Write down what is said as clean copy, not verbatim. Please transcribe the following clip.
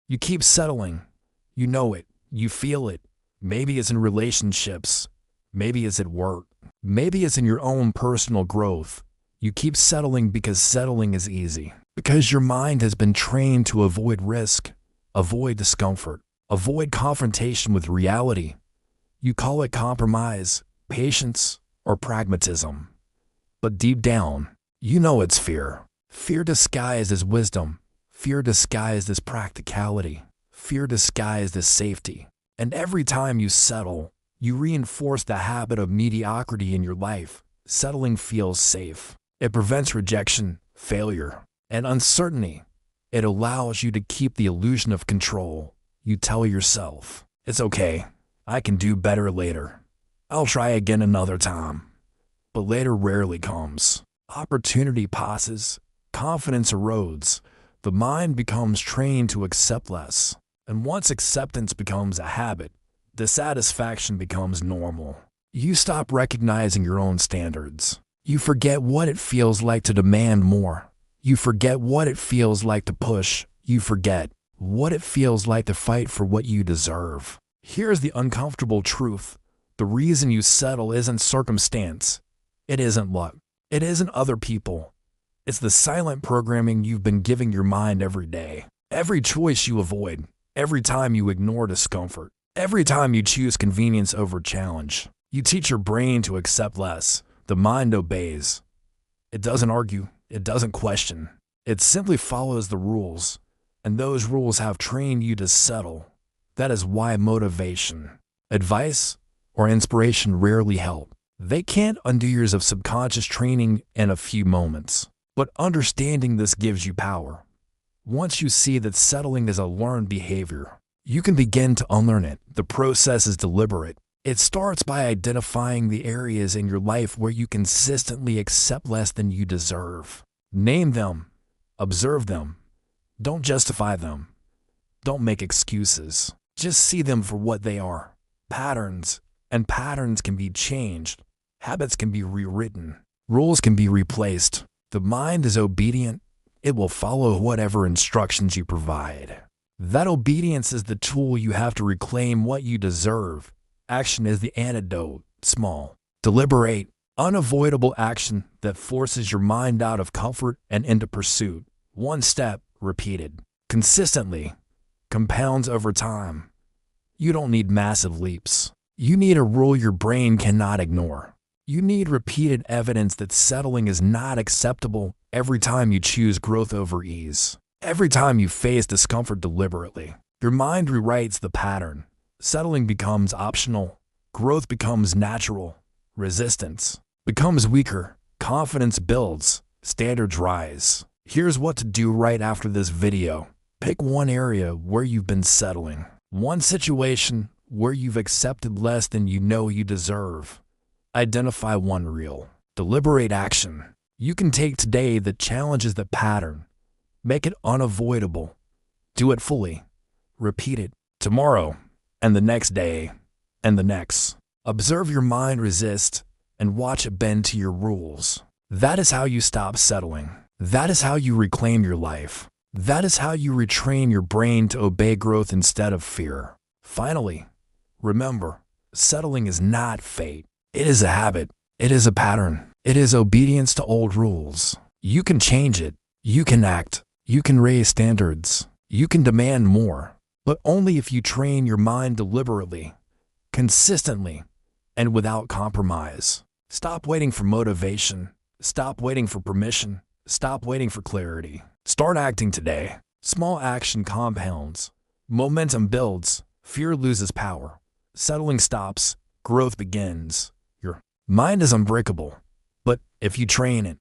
You keep settling. You know it. You feel it. Maybe it's in relationships. Maybe it's at work. Maybe it's in your own personal growth. You keep settling because settling is easy. Because your mind has been trained to avoid risk, avoid discomfort, avoid confrontation with reality. You call it compromise, patience, or pragmatism. But deep down, you know it's fear. Fear disguised as wisdom. Fear disguised as practicality. Fear disguised as safety. And every time you settle, you reinforce the habit of mediocrity in your life. Settling feels safe. It prevents rejection, failure, and uncertainty. It allows you to keep the illusion of control. You tell yourself, it's okay, I can do better later. I'll try again another time. But later rarely comes. Opportunity passes, confidence erodes, the mind becomes trained to accept less. And once acceptance becomes a habit, dissatisfaction becomes normal. You stop recognizing your own standards. You forget what it feels like to demand more. You forget what it feels like to push. You forget what it feels like to fight for what you deserve. Here's the uncomfortable truth. The reason you settle isn't circumstance. It isn't luck. It isn't other people. It's the silent programming you've been giving your mind every day. Every choice you avoid. Every time you ignore discomfort. Every time you choose convenience over challenge. You teach your brain to accept less. The mind obeys. It doesn't argue. It doesn't question. It simply follows the rules. And those rules have trained you to settle. That is why motivation, advice, or inspiration rarely help. They can't undo years of subconscious training in a few moments. But understanding this gives you power. Once you see that settling is a learned behavior, you can begin to unlearn it. The process is deliberate. It starts by identifying the areas in your life where you consistently accept less than you deserve. Name them. Observe them. Don't justify them. Don't make excuses. Just see them for what they are. Patterns. And patterns can be changed. Habits can be rewritten. Rules can be replaced. The mind is obedient. It will follow whatever instructions you provide. That obedience is the tool you have to reclaim what you deserve. Action is the antidote. Small, deliberate, unavoidable action that forces your mind out of comfort and into pursuit. One step, repeated, consistently, compounds over time. You don't need massive leaps. You need a rule your brain cannot ignore. You need repeated evidence that settling is not acceptable every time you choose growth over ease. Every time you face discomfort deliberately, your mind rewrites the pattern. Settling becomes optional. Growth becomes natural. Resistance becomes weaker. Confidence builds. Standards rise. Here's what to do right after this video. Pick one area where you've been settling. One situation where you've accepted less than you know you deserve. Identify one real, deliberate action you can take today that challenges the pattern. Make it unavoidable. Do it fully. Repeat it tomorrow, and the next day, and the next. Observe your mind resist and watch it bend to your rules. That is how you stop settling. That is how you reclaim your life. That is how you retrain your brain to obey growth instead of fear. Finally, remember, settling is not fate. It is a habit. It is a pattern. It is obedience to old rules. You can change it. You can act. You can raise standards. You can demand more. But only if you train your mind deliberately, consistently, and without compromise. Stop waiting for motivation. Stop waiting for permission. Stop waiting for clarity. Start acting today. Small action compounds. Momentum builds. Fear loses power. Settling stops. Growth begins. Your mind is unbreakable. But if you train it,